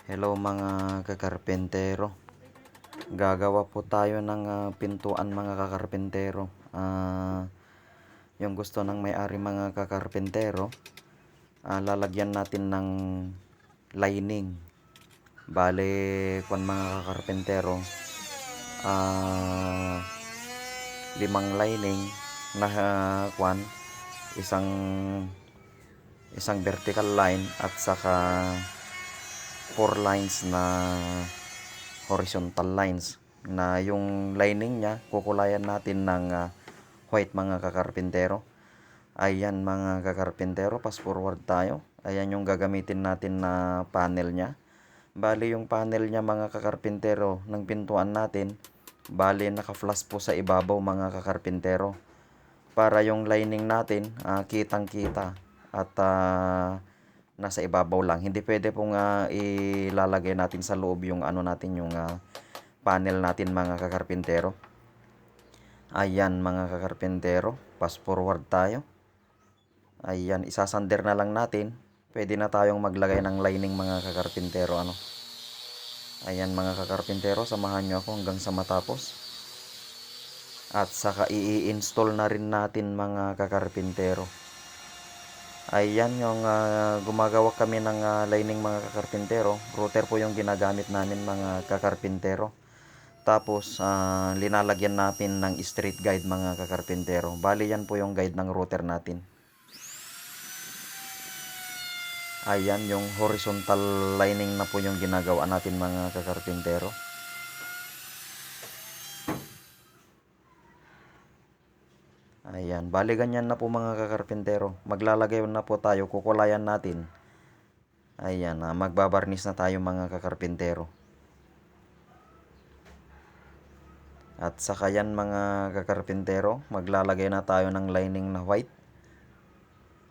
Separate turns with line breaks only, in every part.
Hello mga kakarpentero. Gagawa po tayo ng pintuan mga kakarpentero. Yung gusto ng may-ari mga kakarpentero, lalagyan natin ng lining. Bale, kung mga kakarpentero, 5 lining na isang vertical line at saka 4 lines na horizontal lines, na yung lining niya kukulayan natin ng white mga kakarpentero. Ayan mga kakarpentero, fast forward tayo. Ayan yung gagamitin natin na panel niya. Bali yung panel niya mga kakarpentero ng pintuan natin, bali naka-flash po sa ibabaw mga kakarpentero, para yung lining natin kitang kita at nasa ibabaw lang. Hindi pwede pong ilalagay natin sa loob yung natin, yung panel natin mga kakarpentero. Ayan mga kakarpentero, fast forward tayo. Ayan, isasander na lang natin. Pwede na tayong maglagay ng lining mga kakarpentero. Ayan mga kakarpentero, samahan nyo ako hanggang sa matapos. At saka i-install na rin natin mga kakarpentero. Ayan yung gumagawa kami ng lining mga kakarpentero. Router po yung ginagamit namin mga kakarpentero. Tapos linalagyan natin ng street guide mga kakarpentero. Bali yan po yung guide ng router natin. Ayan yung horizontal lining na po yung ginagawa natin mga kakarpentero. Ayan, bali ganyan na po mga kakarpentero. Maglalagay na po tayo, kukulayan natin. Ayan, magbabarnis na tayo mga kakarpentero. At saka yan mga kakarpentero, maglalagay na tayo ng lining na white.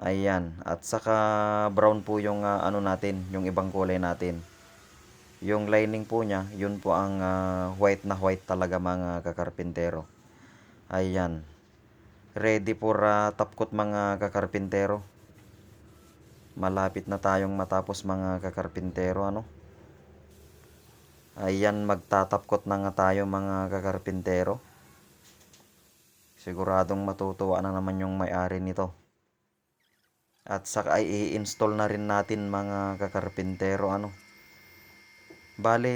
Ayan, at saka brown po yung natin, yung ibang kulay natin. Yung lining po niya, yun po ang white na white talaga mga kakarpentero. Ayan. Ready for top coat mga kakarpentero. Malapit na tayong matapos mga kakarpentero. Ayan, magtatop coat na nga tayo mga kakarpentero. Siguradong matutuwa na naman yung may-ari nito. At saka ay i-install na rin natin mga kakarpentero. Bali,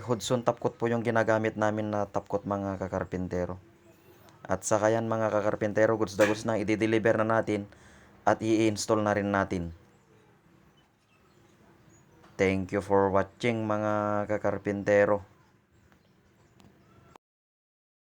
Hudson top coat po yung ginagamit namin na top coat mga kakarpentero. At saka yan mga kakarpentero, goods na goods na, i-deliver na natin at i-install na rin natin. Thank you for watching mga kakarpentero.